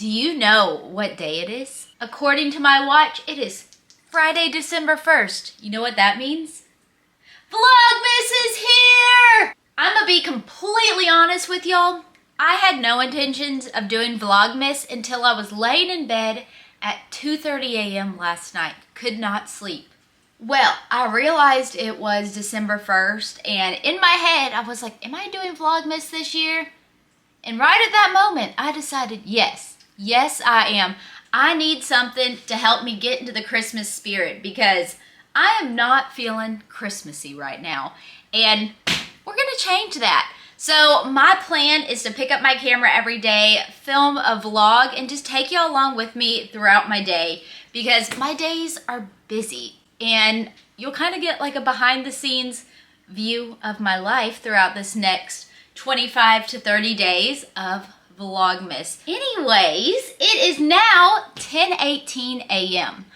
Do you know what day it is? According to my watch, it is Friday, December 1st. You know what that means? Vlogmas is here! I'm gonna be completely honest with y'all. I had no intentions of doing Vlogmas until I was laying in bed at 2:30 a.m. last night. Could not sleep. Well, I realized it was December 1st, and in my head, I was like, am I doing Vlogmas this year? And right at that moment, I decided, yes, I am. I need something to help me get into the Christmas spirit because I am not feeling Christmassy right now. And we're gonna change that. So my plan is to pick up my camera every day, film a vlog, and just take y'all along with me throughout my day because my days are busy. And you'll kind of get like a behind the scenes view of my life throughout this next 25 to 30 days of Vlogmas. Anyways, it is now 10:18 a.m.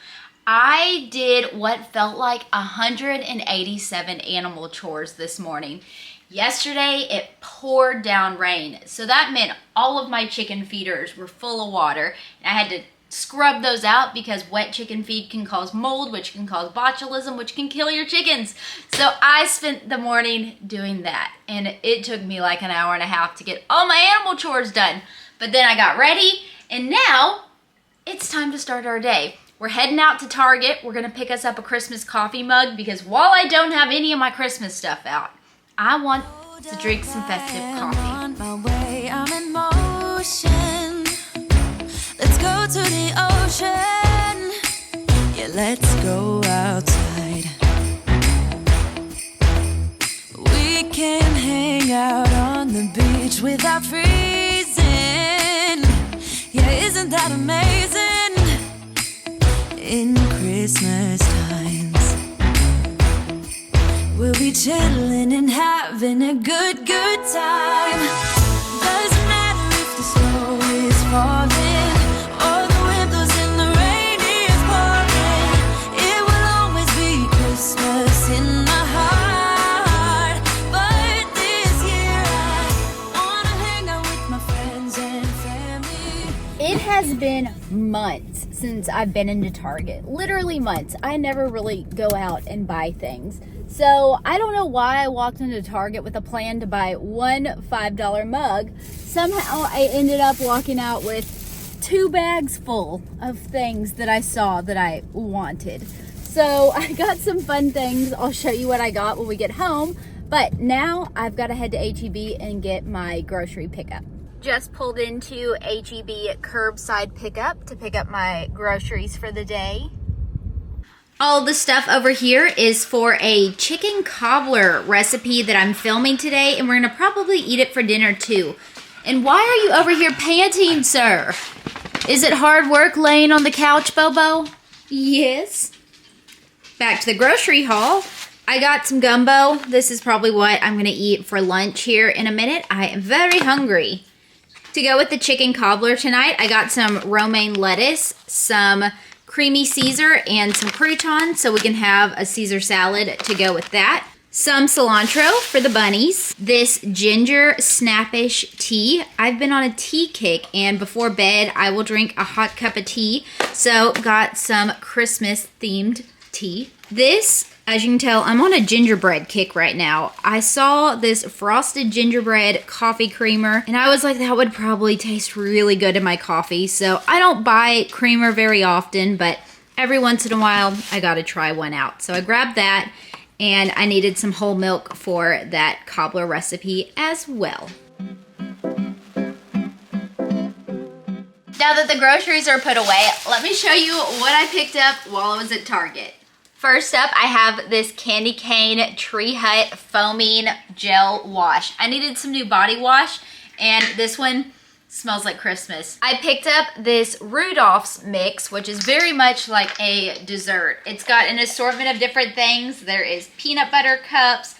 I did what felt like 187 animal chores this morning. Yesterday, it poured down rain, so that meant all of my chicken feeders were full of water, and I had to scrub those out because wet chicken feed can cause mold, which can cause botulism, which can kill your chickens. So I spent the morning doing that, and it took me like an hour and a half to get all my animal chores done. But then I got ready, and now it's time to start our day. We're heading out to Target. We're gonna pick us up a Christmas coffee mug because while I don't have any of my Christmas stuff out, I want to drink some festive coffee. On my way, I'm in motion. Let's go to the ocean. Yeah, let's go outside. We can hang out on the beach without freezing. Yeah, isn't that amazing? In Christmas times, we'll be chilling and having a good time. Doesn't matter if the snow is falling or the wind blows and the rain is pouring. It will always be Christmas in my heart. But this year I wanna hang out with my friends and family. It has been months since I've been into Target. Literally months. I never really go out and buy things. So I don't know why I walked into Target with a plan to buy one $5 mug. Somehow I ended up walking out with 2 bags full of things that I saw that I wanted. So I got some fun things. I'll show you what I got when we get home. But now I've got to head to H-E-B and get my grocery pickup. Just pulled into H-E-B curbside pickup to pick up my groceries for the day. All the stuff over here is for a chicken cobbler recipe that I'm filming today, and we're gonna probably eat it for dinner too. And why are you over here panting, sir? Is it hard work laying on the couch, Bobo? Yes. Back to the grocery haul. I got some gumbo. This is probably what I'm gonna eat for lunch here in a minute. I am very hungry. To go with the chicken cobbler tonight, I got some romaine lettuce, some creamy Caesar, and some croutons so we can have a Caesar salad to go with that. Some cilantro for the bunnies. This ginger snappish tea. I've been on a tea kick, and before bed I will drink a hot cup of tea. So got some Christmas themed tea. This, as you can tell, I'm on a gingerbread kick right now. I saw this frosted gingerbread coffee creamer, and I was like, that would probably taste really good in my coffee. So I don't buy creamer very often, but every once in a while, I gotta try one out. So I grabbed that, and I needed some whole milk for that cobbler recipe as well. Now that the groceries are put away, let me show you what I picked up while I was at Target. First up, I have this Candy Cane Tree Hut Foaming Gel Wash. I needed some new body wash, and this one smells like Christmas. I picked up this Rudolph's mix, which is very much like a dessert. It's got an assortment of different things. There is peanut butter cups,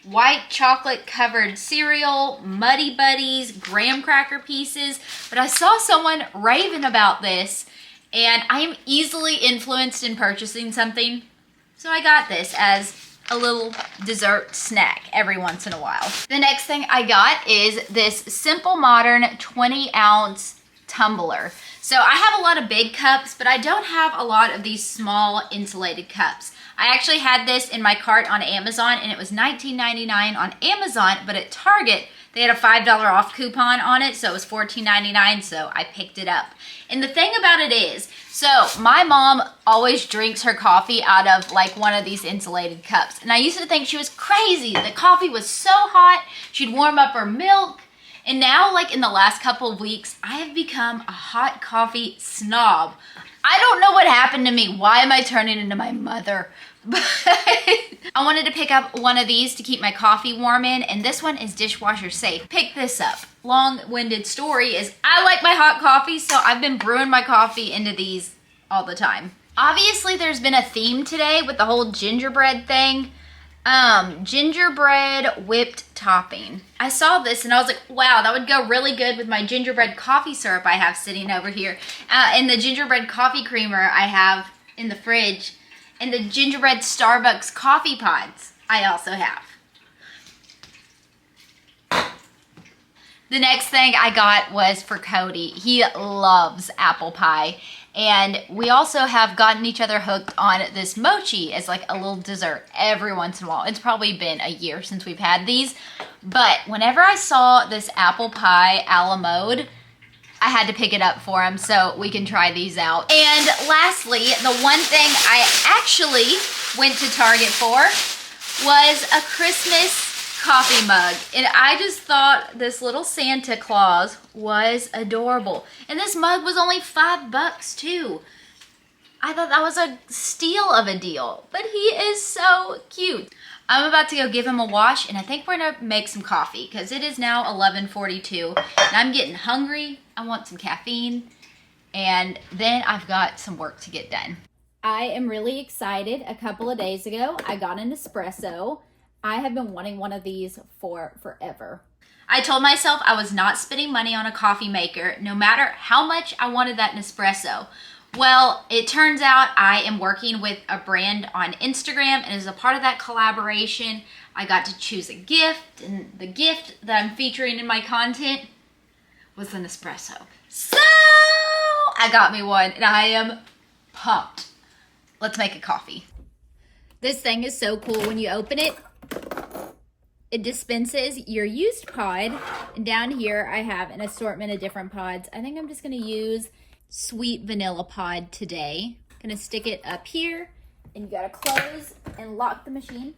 white chocolate covered cereal, Muddy Buddies, graham cracker pieces. But I saw someone raving about this, and I am easily influenced in purchasing something. So I got this as a little dessert snack every once in a while. The next thing I got is this Simple Modern 20-ounce tumbler. So I have a lot of big cups, but I don't have a lot of these small insulated cups. I actually had this in my cart on Amazon, and it was $19.99 on Amazon, but at Target, they had a $5 off coupon on it, so it was $14.99, so I picked it up. And the thing about it is, so my mom always drinks her coffee out of like one of these insulated cups. And I used to think she was crazy. The coffee was so hot, she'd warm up her milk. And now, like in the last couple of weeks, I have become a hot coffee snob. I don't know what happened to me. Why am I turning into my mother? But I wanted to pick up one of these to keep my coffee warm in, and this one is dishwasher safe. Pick this up. Long-winded story is I like my hot coffee, so I've been brewing my coffee into these all the time. Obviously, there's been a theme today with the whole gingerbread thing. Gingerbread whipped topping. I saw this and I was like, wow, that would go really good with my gingerbread coffee syrup I have sitting over here. And the gingerbread coffee creamer I have in the fridge. And the gingerbread Starbucks coffee pods I also have. The next thing I got was for Cody. He loves apple pie. And we also have gotten each other hooked on this mochi as like a little dessert every once in a while. It's probably been a year since we've had these. But whenever I saw this apple pie a la mode, I had to pick it up for him so we can try these out. And lastly, the one thing I actually went to Target for was a Christmas coffee mug. And I just thought this little Santa Claus was adorable. And this mug was only $5 too. I thought that was a steal of a deal. But he is so cute. I'm about to go give him a wash, and I think we're gonna make some coffee because it is now 11:42 and I'm getting hungry. I want some caffeine, and then I've got some work to get done. I am really excited. A couple of days ago, I got an espresso. I have been wanting one of these for forever. I told myself I was not spending money on a coffee maker, no matter how much I wanted that Nespresso. Well, it turns out I am working with a brand on Instagram, and as a part of that collaboration, I got to choose a gift, and the gift that I'm featuring in my content was an espresso. So I got me one, and I am pumped. Let's make a coffee. This thing is so cool. When you open it, it dispenses your used pod, and down here I have an assortment of different pods. I think I'm just going to use sweet vanilla pod today. Gonna stick it up here, and you gotta close and lock the machine.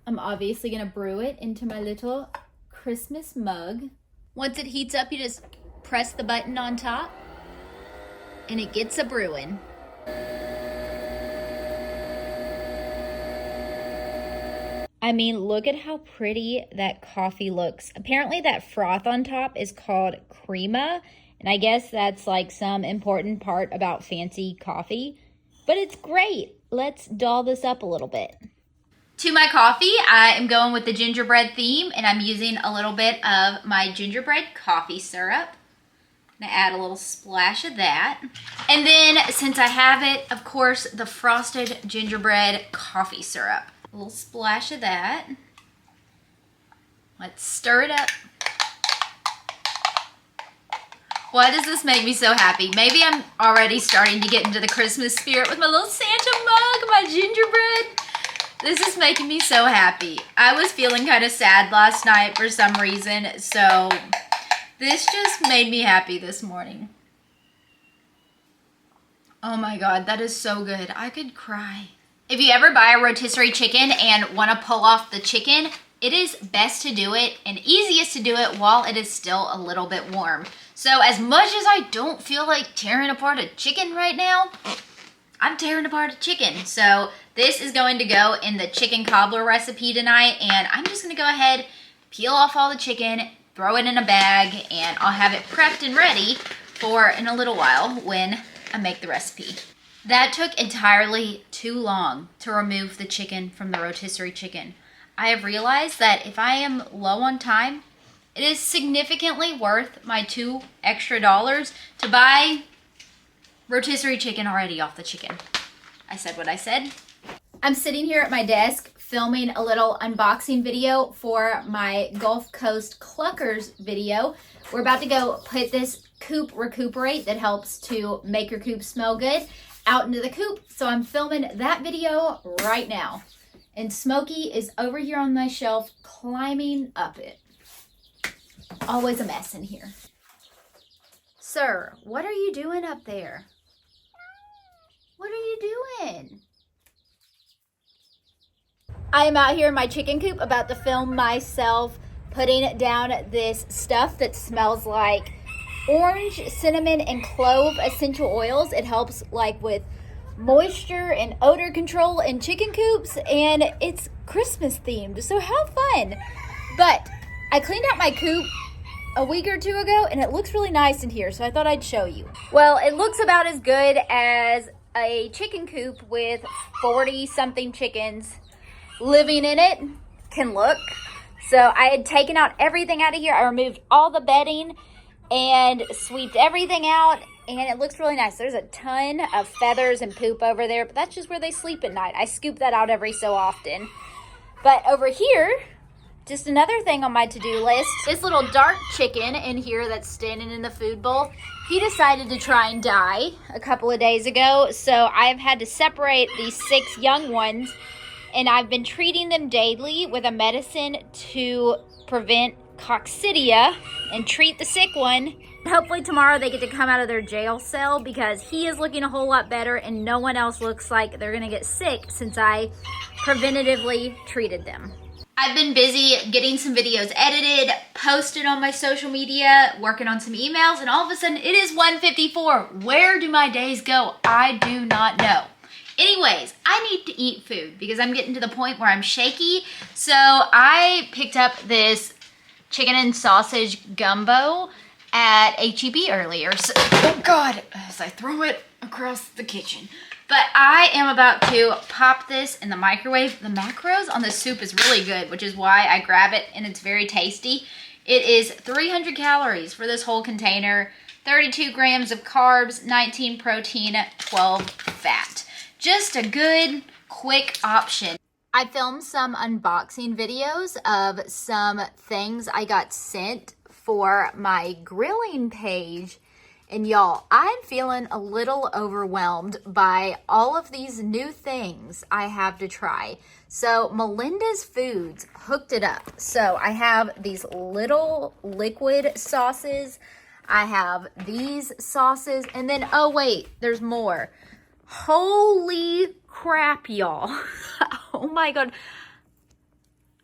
I'm obviously gonna brew it into my little Christmas mug. Once it heats up, you just press the button on top and it gets a brewing. I mean, look at how pretty that coffee looks. Apparently that froth on top is called crema, and I guess that's like some important part about fancy coffee, but it's great. Let's doll this up a little bit. To my coffee, I am going with the gingerbread theme, and I'm using a little bit of my gingerbread coffee syrup. I'm gonna add a little splash of that. And then, since I have it, of course, the frosted gingerbread coffee syrup. A little splash of that. Let's stir it up. Why does this make me so happy? Maybe I'm already starting to get into the Christmas spirit with my little Santa mug, my gingerbread. This is making me so happy. I was feeling kind of sad last night for some reason, so this just made me happy this morning. Oh my God, that is so good. I could cry. If you ever buy a rotisserie chicken and want to pull off the chicken, it is best to do it and easiest to do it while it is still a little bit warm. So as much as I don't feel like tearing apart a chicken right now, I'm tearing apart a chicken. So this is going to go in the chicken cobbler recipe tonight, and I'm just going to go ahead, peel off all the chicken, throw it in a bag, and I'll have it prepped and ready for in a little while when I make the recipe. That took entirely too long to remove the chicken from the rotisserie chicken. I have realized that if I am low on time, it is significantly worth my $2 extra to buy rotisserie chicken already off the chicken. I said what I said. I'm sitting here at my desk filming a little unboxing video for my Gulf Coast Cluckers video. We're about to go put this Coop Recuperate that helps to make your coop smell good out into the coop. So I'm filming that video right now. And Smokey is over here on my shelf climbing up it. Always a mess in here. Sir, what are you doing up there? What are you doing? I am out here in my chicken coop about to film myself putting down this stuff that smells like orange, cinnamon, and clove essential oils. It helps like with moisture and odor control in chicken coops, and it's Christmas themed, so have fun. But I cleaned out my coop a week or two ago, and it looks really nice in here, so I thought I'd show you. Well, it looks about as good as a chicken coop with 40-something chickens living in it can look. So I had taken out everything out of here. I removed all the bedding and sweeped everything out, and it looks really nice. There's a ton of feathers and poop over there, but that's just where they sleep at night. I scoop that out every so often. But over here, just another thing on my to-do list, this little dark chicken in here that's standing in the food bowl, he decided to try and die a couple of days ago. So I've had to separate these 6 young ones, and I've been treating them daily with a medicine to prevent coccidia and treat the sick one. Hopefully tomorrow they get to come out of their jail cell, because he is looking a whole lot better and no one else looks like they're gonna get sick since I preventatively treated them. I've been busy getting some videos edited, posted on my social media, working on some emails, and all of a sudden it is 1:54. Where do my days go? I do not know. Anyways, I need to eat food because I'm getting to the point where I'm shaky. So I picked up this chicken and sausage gumbo at H-E-B earlier. So, oh God, as I throw it across the kitchen. But I am about to pop this in the microwave. The macros on the soup is really good, which is why I grab it, and it's very tasty. It is 300 calories for this whole container, 32 grams of carbs, 19 protein, 12 fat. Just a good, quick option. I filmed some unboxing videos of some things I got sent for my grilling page. And y'all, I'm feeling a little overwhelmed by all of these new things I have to try. So Melinda's Foods hooked it up. So I have these little liquid sauces. I have these sauces. And then, oh wait, there's more. Holy crap, y'all. Oh my God.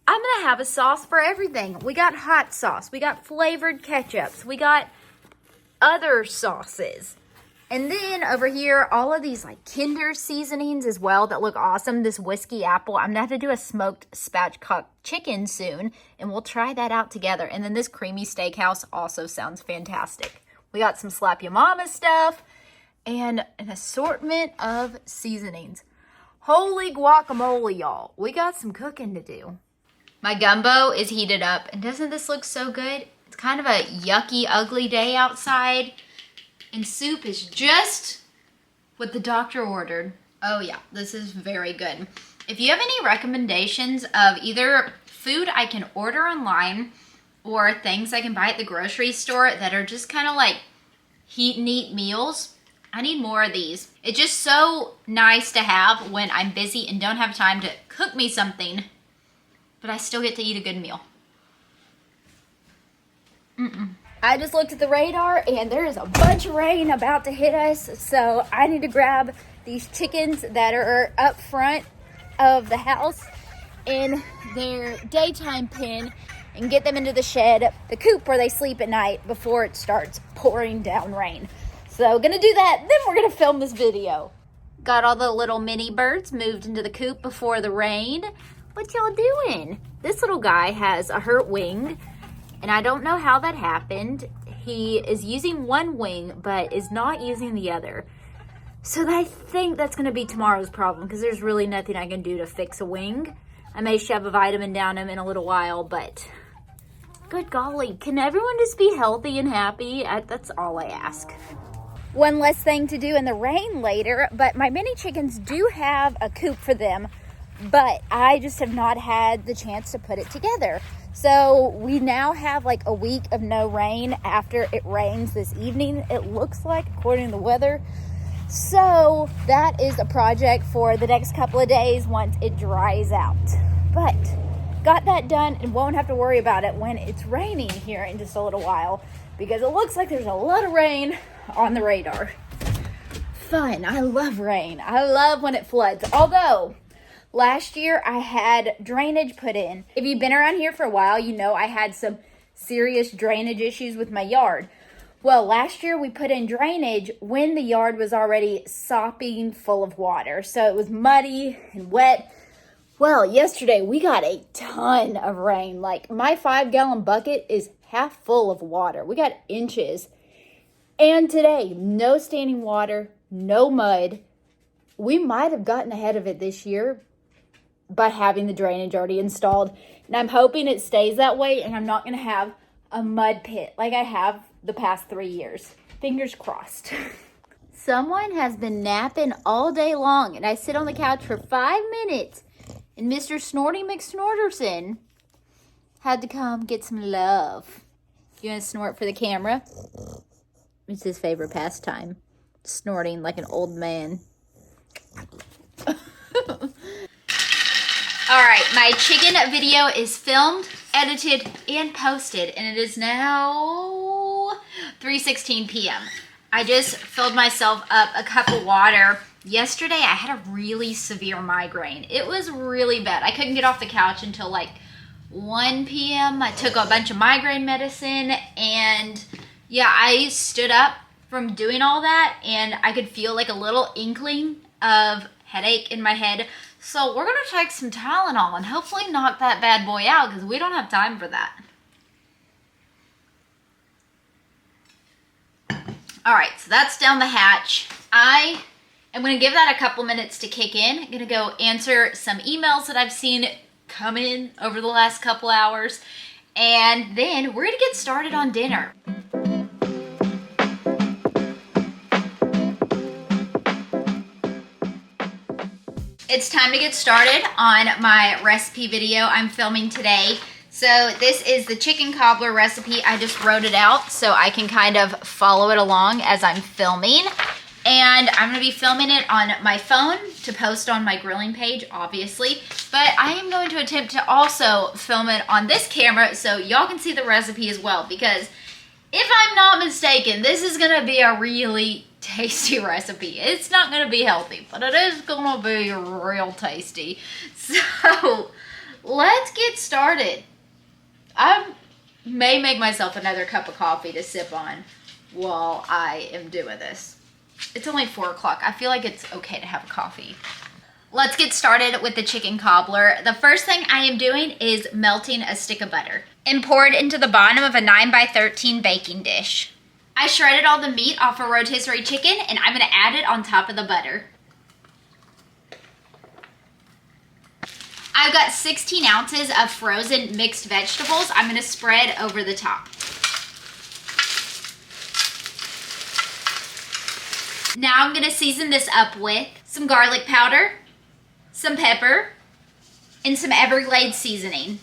I'm gonna have a sauce for everything. We got hot sauce. We got flavored ketchups. We got other sauces. And then over here, all of these like Kinder seasonings as well that look awesome. This whiskey apple. I'm gonna have to do a smoked spatchcock chicken soon, and we'll try that out together. And then this creamy steakhouse also sounds fantastic. We got some Slap Your Mama stuff and an assortment of seasonings. Holy guacamole, y'all. We got some cooking to do. My gumbo is heated up, and doesn't this look so good? It's kind of a yucky, ugly day outside, and soup is just what the doctor ordered. Oh yeah, this is very good. If you have any recommendations of either food I can order online or things I can buy at the grocery store that are just kind of like heat and eat meals, I need more of these. It's just so nice to have when I'm busy and don't have time to cook me something, but I still get to eat a good meal. I just looked at the radar, and there is a bunch of rain about to hit us, so I need to grab these chickens that are up front of the house in their daytime pen and get them into the shed, the coop where they sleep at night before it starts pouring down rain. So gonna do that, then we're gonna film this video. Got all the little mini birds moved into the coop before the rain. What y'all doing? This little guy has a hurt wing, and I don't know how that happened. He is using one wing, but is not using the other. So I think that's gonna be tomorrow's problem, because there's really nothing I can do to fix a wing. I may shove a vitamin down him in a little while, but good golly, can everyone just be healthy and happy? That's all I ask. One less thing to do in the rain later, but my mini chickens do have a coop for them but I just have not had the chance to put it together. So we now have like a week of no rain after it rains this evening, it looks like, according to the weather. So that is a project for the next couple of days once it dries out. But got that done and won't have to worry about it when it's raining here in just a little while, because it looks like there's a lot of rain on the radar. Fun. I love rain. I love when it floods. Although last year I had drainage put in. If you've been around here for a while, you know I had some serious drainage issues with my yard. Well, last year we put in drainage when the yard was already sopping full of water. So it was muddy and wet. Well, yesterday we got a ton of rain. Like, my 5-gallon bucket is half full of water. We got inches. And today, no standing water, no mud. We might have gotten ahead of it this year by having the drainage already installed. And I'm hoping it stays that way and I'm not going to have a mud pit like I have the past 3 years. Fingers crossed. Someone has been napping all day long and I sit on the couch for 5 minutes and Mr. Snorty McSnorterson had to come get some love. You want to snort for the camera? It's his favorite pastime. Snorting like an old man. Alright, my chicken video is filmed, edited, and posted, and it is now 3:16 p.m. I just filled myself up a cup of water. Yesterday, I had a really severe migraine. It was really bad. I couldn't get off the couch until like 1 p.m. I took a bunch of migraine medicine, and yeah, I stood up from doing all that, and I could feel like a little inkling of headache in my head. So we're going to take some Tylenol and hopefully knock that bad boy out, because we don't have time for that. Alright, so that's down the hatch. I am going to give that a couple minutes to kick in. I'm going to go answer some emails that I've seen come in over the last couple hours. And then we're going to get started on dinner. It's time to get started on my recipe video I'm filming today. So this is the chicken cobbler recipe. I just wrote it out so I can kind of follow it along as I'm filming. And I'm going to be filming it on my phone to post on my grilling page, obviously. But I am going to attempt to also film it on this camera so y'all can see the recipe as well. Because if I'm not mistaken, this is going to be a really tasty recipe. It's not going to be healthy, but it is going to be real tasty. So let's get started. I may make myself another cup of coffee to sip on while I am doing this. It's only 4 o'clock. I feel like it's okay to have a coffee. Let's get started with the chicken cobbler. The first thing I am doing is melting a stick of butter and pour it into the bottom of a 9x13 baking dish. I shredded all the meat off a rotisserie chicken and I'm going to add it on top of the butter. I've got 16 ounces of frozen mixed vegetables I'm going to spread over the top. Now I'm going to season this up with some garlic powder, some pepper, and some Everglades seasoning.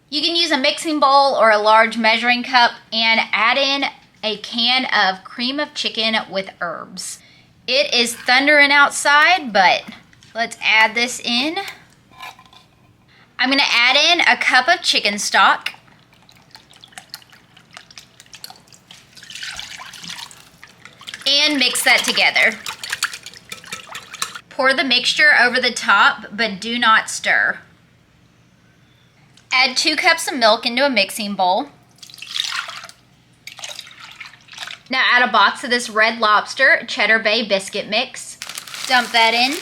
You can use a mixing bowl or a large measuring cup and add in a can of cream of chicken with herbs. It is thundering outside, but let's add this in. I'm going to add in a cup of chicken stock. And mix that together. Pour the mixture over the top, but do not stir. Add 2 cups of milk into a mixing bowl. Now add a box of this Red Lobster Cheddar Bay biscuit mix. Dump that in.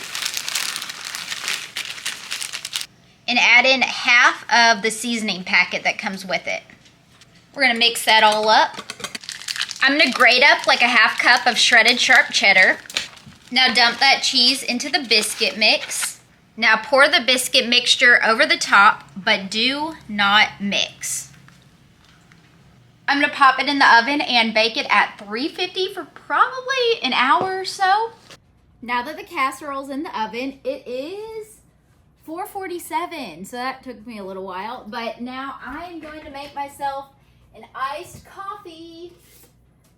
And add in half of the seasoning packet that comes with it. We're going to mix that all up. I'm going to grate up like a half cup of shredded sharp cheddar. Now dump that cheese into the biscuit mix. Now pour the biscuit mixture over the top, but do not mix. I'm going to pop it in the oven and bake it at 350 for probably an hour or so. Now that the casserole's in the oven, it is 4:47, so that took me a little while. But now I am going to make myself an iced coffee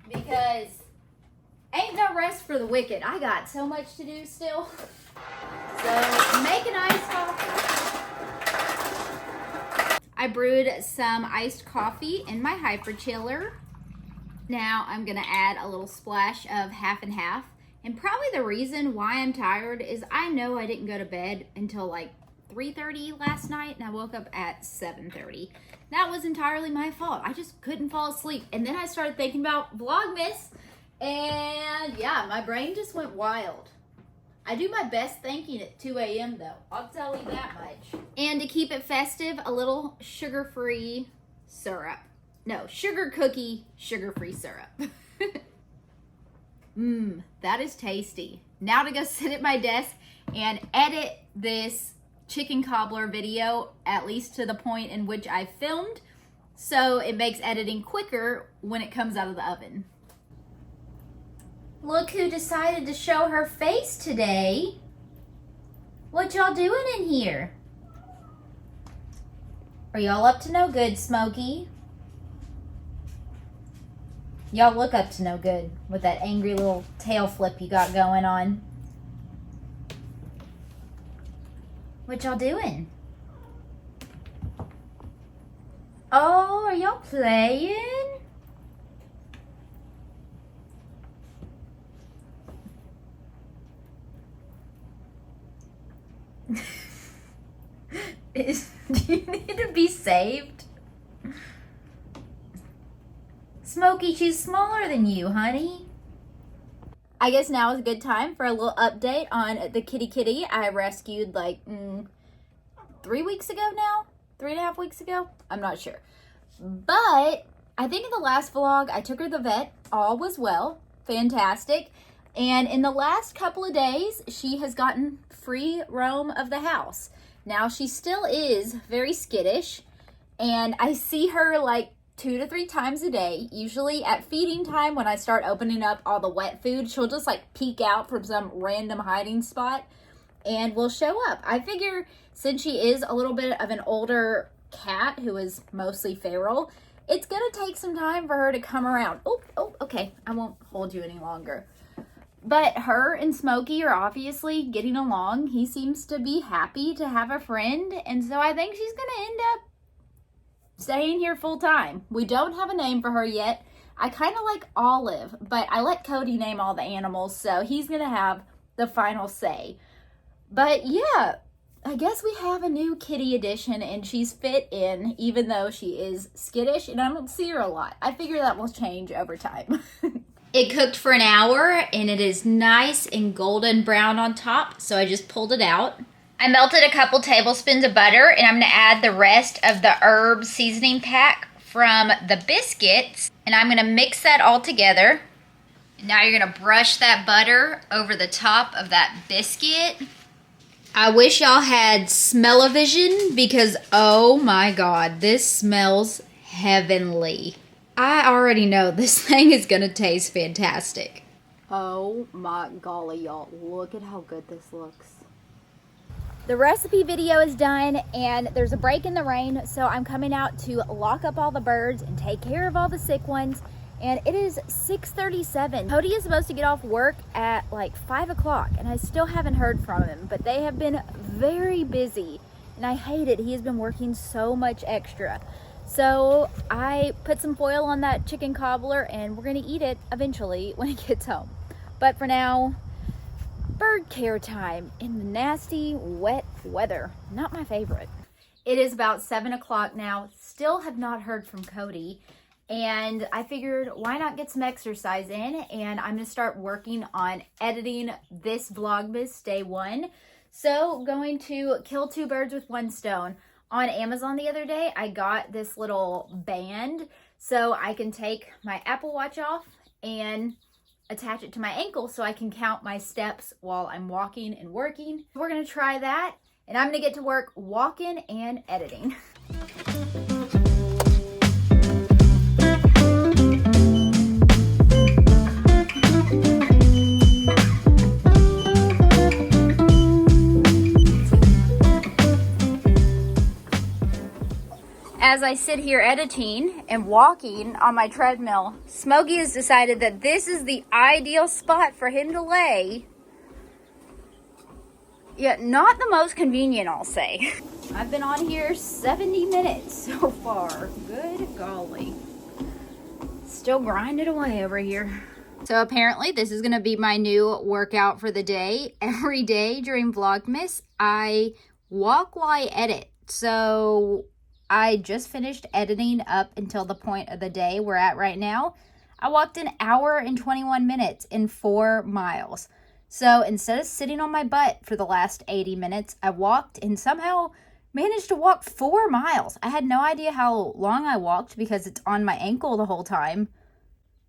because ain't no rest for the wicked. I got so much to do still. So make an iced coffee. I brewed some iced coffee in my hyper chiller. Now I'm gonna add a little splash of half and half. And probably the reason why I'm tired is I know I didn't go to bed until like 3:30 last night and I woke up at 7:30. That was entirely my fault. I just couldn't fall asleep. And then I started thinking about Vlogmas and yeah, my brain just went wild. I do my best thinking at 2 a.m. though. I'll tell you that much. And to keep it festive, a little sugar-free syrup. No, sugar cookie, sugar-free syrup. That is tasty. Now to go sit at my desk and edit this chicken cobbler video, at least to the point in which I filmed, so it makes editing quicker when it comes out of the oven. Look who decided to show her face today. What y'all doing in here? Are y'all up to no good, Smokey? Y'all look up to no good with that angry little tail flip you got going on. What y'all doing? Oh, are y'all playing? Do you need to be saved? Smokey, she's smaller than you, honey. I guess now is a good time for a little update on the kitty I rescued like 3 weeks ago now? 3.5 weeks ago? I'm not sure. But I think in the last vlog, I took her to the vet. All was well. Fantastic. And in the last couple of days, she has gotten free roam of the house. Now, she still is very skittish. And I see her like 2 to 3 times a day. Usually at feeding time, when I start opening up all the wet food, she'll just like peek out from some random hiding spot and will show up. I figure since she is a little bit of an older cat who is mostly feral, it's gonna take some time for her to come around. Oh, okay. I won't hold you any longer. But her and Smokey are obviously getting along. He seems to be happy to have a friend, and so I think she's gonna end up staying here full time. We don't have a name for her yet. I kind of like Olive, but I let Cody name all the animals, so he's gonna have the final say. But yeah, I guess we have a new kitty edition, and she's fit in, even though she is skittish, and I don't see her a lot. I figure that will change over time. It cooked for an hour, and it is nice and golden brown on top, so I just pulled it out. I melted a couple tablespoons of butter, and I'm going to add the rest of the herb seasoning pack from the biscuits, and I'm going to mix that all together. Now you're going to brush that butter over the top of that biscuit. I wish y'all had smell-o-vision because, oh my God, this smells heavenly. I already know this thing is going to taste fantastic. Oh my golly, y'all. Look at how good this looks. The recipe video is done and there's a break in the rain, so I'm coming out to lock up all the birds and take care of all the sick ones. And it is 6:37. Cody is supposed to get off work at like 5 o'clock and I still haven't heard from him, but they have been very busy and I hate it. He has been working so much extra. So I put some foil on that chicken cobbler and we're gonna eat it eventually when he gets home. But for now, bird care time in the nasty, wet weather. Not my favorite. It is about 7 o'clock now. Still have not heard from Cody. And I figured, why not get some exercise in? And I'm gonna start working on editing this Vlogmas day 1. So going to kill 2 birds with 1 stone. On Amazon the other day, I got this little band so I can take my Apple Watch off and attach it to my ankle so I can count my steps while I'm walking and working. We're gonna try that, and I'm gonna get to work walking and editing. as I sit here editing and walking on my treadmill, Smokey has decided that this is the ideal spot for him to lay. Yet not the most convenient, I'll say. I've been on here 70 minutes so far. Good golly. Still grinding away over here. So apparently this is going to be my new workout for the day. Every day during Vlogmas, I walk while I edit. So I just finished editing up until the point of the day we're at right now. I walked an hour and 21 minutes in 4 miles. So instead of sitting on my butt for the last 80 minutes, I walked and somehow managed to walk 4 miles. I had no idea how long I walked because it's on my ankle the whole time.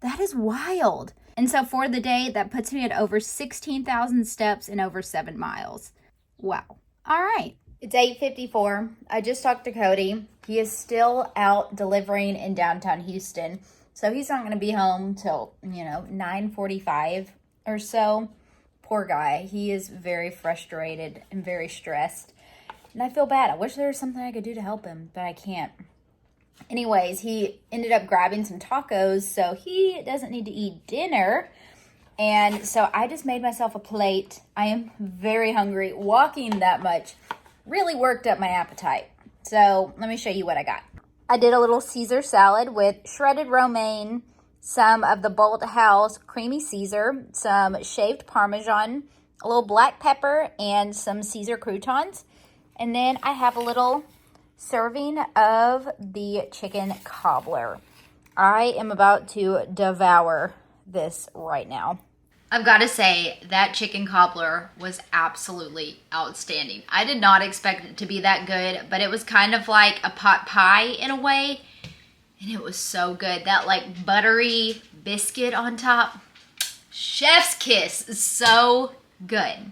That is wild. And so for the day, that puts me at over 16,000 steps in over 7 miles. Wow. All right. It's 8:54. I just talked to Cody. He is still out delivering in downtown Houston. So he's not going to be home till, 9:45 or so. Poor guy. He is very frustrated and very stressed. And I feel bad. I wish there was something I could do to help him, but I can't. Anyways, he ended up grabbing some tacos, so he doesn't need to eat dinner. And so I just made myself a plate. I am very hungry. Walking that much really worked up my appetite. So let me show you what I got. I did a little Caesar salad with shredded romaine, some of the Bolt House creamy Caesar, some shaved Parmesan, a little black pepper, and some Caesar croutons. And then I have a little serving of the chicken cobbler. I am about to devour this right now. I've got to say, that chicken cobbler was absolutely outstanding. I did not expect it to be that good, but it was kind of like a pot pie in a way. And it was so good. That like buttery biscuit on top. Chef's kiss. So good.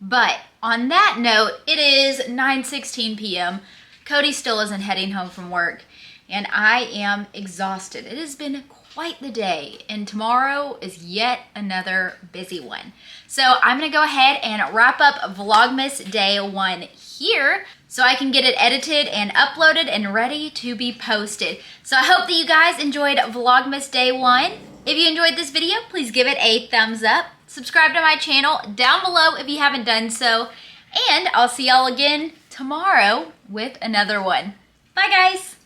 But on that note, it is 9:16 p.m. Cody still isn't heading home from work. And I am exhausted. It has been quite the day. And tomorrow is yet another busy one. So I'm going to go ahead and wrap up Vlogmas Day 1 here, so I can get it edited and uploaded and ready to be posted. So I hope that you guys enjoyed Vlogmas Day 1. If you enjoyed this video, please give it a thumbs up. Subscribe to my channel down below if you haven't done so. And I'll see y'all again tomorrow with another one. Bye guys!